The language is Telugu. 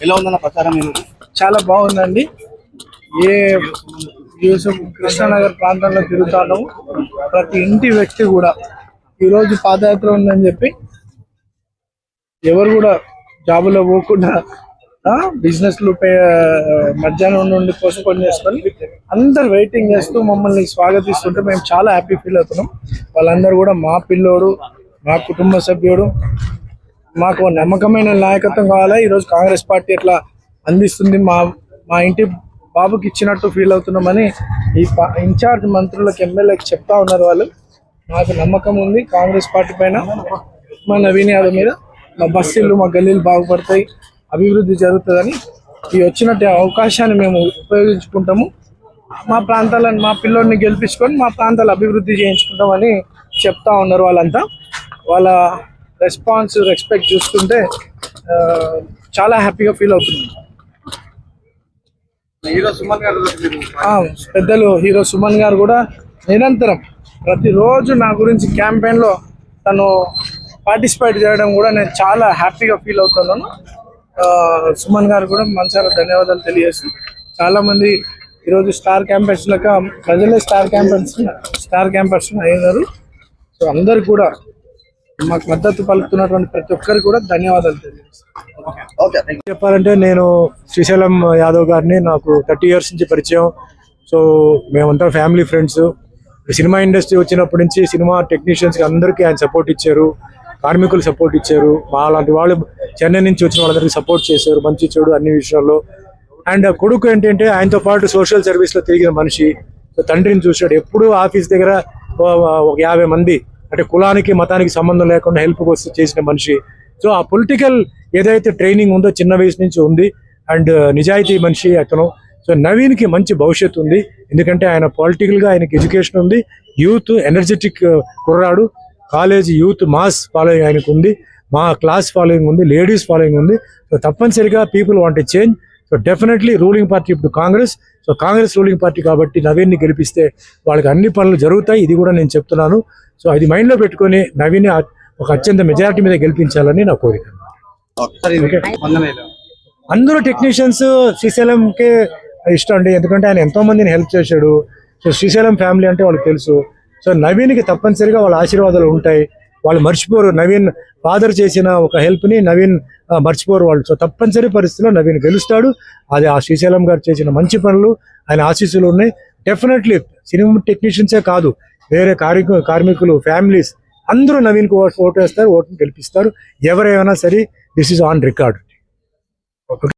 ఎలా ఉందన్న ప్రచారం? చాలా బాగుందండి. ఏ యూసఫ్ కృష్ణానగర్ ప్రాంతంలో తిరుగుతాను, ప్రతి ఇంటి వ్యక్తి కూడా ఈరోజు పాదయాత్ర ఉందని చెప్పి ఎవరు కూడా జాబులో పోకుండా బిజినెస్లు మధ్యాహ్నం నుండి పోస్ట్పోన్ చేసుకొని అందరు వెయిటింగ్ చేస్తూ మమ్మల్ని స్వాగతిస్తుంటే మేము చాలా హ్యాపీ ఫీల్ అవుతున్నాం. వాళ్ళందరూ కూడా మా పిల్లోడు, మా కుటుంబ సభ్యుడు, మాకు నమ్మకమైన నాయకత్వం కావాలా. ఈరోజు కాంగ్రెస్ పార్టీ ఎట్లా అందిస్తుంది మా ఇంటి బాబుకి ఇచ్చినట్టు ఫీల్ అవుతున్నామని ఈ ఇన్ఛార్జ్ మంత్రులకు, ఎమ్మెల్యేకి చెప్తా ఉన్నారు వాళ్ళు. మాకు నమ్మకం ఉంది కాంగ్రెస్ పార్టీ పైన, మా నవీన్ యాదవ్ మీద. మా బస్సులు, మా గల్లీలు బాగుపడతాయి, అభివృద్ధి జరుగుతుందని ఈ వచ్చినట్టు అవకాశాన్ని మేము ఉపయోగించుకుంటాము. మా ప్రాంతాలను, మా పిల్లోడిని గెలిపించుకొని మా ప్రాంతాలు అభివృద్ధి చేయించుకుంటామని చెప్తా ఉన్నారు వాళ్ళంతా. వాళ్ళ రెస్పెక్ట్ చూస్తుంటే చాలా హ్యాపీగా ఫీల్ అవుతుంది. పెద్దలు హీరో సుమన్ గారు కూడా నిరంతరం ప్రతిరోజు నా గురించి క్యాంపెయిన్లో తను పార్టిసిపేట్ చేయడం కూడా నేను చాలా హ్యాపీగా ఫీల్ అవుతున్నాను. సుమన్ గారు కూడా మనసారా ధన్యవాదాలు తెలియజేస్తూ, చాలామంది ఈరోజు స్టార్ క్యాంపర్స్ లెక్క ప్రజలే స్టార్ క్యాంపర్స్ అయినారు. సో అందరు కూడా మాకు మద్దతు పలుకుతున్నటువంటి ప్రతి ఒక్కరికి కూడా ధన్యవాదాలు తెలియజేస్తాను. చెప్పాలంటే నేను శ్రీశైలం యాదవ్ గారిని నాకు 30 years నుంచి పరిచయం. సో మేమంతా ఫ్యామిలీ ఫ్రెండ్స్. సినిమా ఇండస్ట్రీ వచ్చినప్పటి నుంచి సినిమా టెక్నీషియన్స్కి అందరికీ ఆయన సపోర్ట్ ఇచ్చారు, కార్మికులు సపోర్ట్ ఇచ్చారు, మా లాంటి వాళ్ళు చెన్నై నుంచి వచ్చిన వాళ్ళందరికీ సపోర్ట్ చేశారు, మంచి చెడు అన్ని విషయాల్లో. అండ్ కొడుకు ఏంటంటే ఆయనతో పాటు సోషల్ సర్వీస్లో తిరిగిన మనిషి. సో తండ్రిని చూశాడు, ఎప్పుడూ ఆఫీస్ దగ్గర ఒక 50 మంది, అంటే కులానికి మతానికి సంబంధం లేకుండా హెల్ప్ వస్తూ చేసిన మనిషి. సో ఆ పొలిటికల్ ఏదైతే ట్రైనింగ్ ఉందో చిన్న వయసు నుంచి ఉంది. అండ్ నిజాయితీ మనిషి అతను. సో నవీన్కి మంచి భవిష్యత్తు ఉంది, ఎందుకంటే ఆయన పొలిటికల్గా ఆయనకి ఎడ్యుకేషన్ ఉంది, యూత్ ఎనర్జెటిక్ కుర్రాడు, కాలేజ్ యూత్ మాస్ ఫాలోయింగ్ ఆయనకు ఉంది, మా క్లాస్ ఫాలోయింగ్ ఉంది, లేడీస్ ఫాలోయింగ్ ఉంది. సో తప్పనిసరిగా people want a change. So definitely ruling party ఇప్పుడు Congress. So Congress ruling party కాబట్టి నవీన్ని గెలిపిస్తే వాళ్ళకి అన్ని పనులు జరుగుతాయి, ఇది కూడా నేను చెప్తున్నాను. సో అది మైండ్లో పెట్టుకొని నవీన్ని ఒక అత్యంత మెజారిటీ మీద గెలిపించాలని నా కోరిక. అందరూ టెక్నీషియన్స్ శ్రీశైలంకే ఇష్టం అండి, ఎందుకంటే ఆయన ఎంతో మందిని హెల్ప్ చేశాడు. సో శ్రీశైలం ఫ్యామిలీ అంటే వాళ్ళకి తెలుసు. సో నవీన్కి తప్పనిసరిగా వాళ్ళ ఆశీర్వాదాలు ఉంటాయి, వాళ్ళు మర్చిపోరు. నవీన్ ఫాదర్ చేసిన ఒక హెల్ప్ని నవీన్ మర్చిపోరు వాళ్ళు. సో తప్పనిసరి పరిస్థితిలో నవీన్ గెలుస్తాడు. అది ఆ శ్రీశైలం గారు చేసిన మంచి పనులు, ఆయన ఆశీస్సులు ఉన్నాయి. డెఫినెట్లీ సినిమా టెక్నీషియన్సే కాదు, వేరే కార్మికులు, ఫ్యామిలీస్ అందరూ నవీన్కి ఓటు వేస్తారు, ఓటుని గెలిపిస్తారు. ఎవరైనా సరే, దిస్ ఈజ్ ఆన్ రికార్డ్.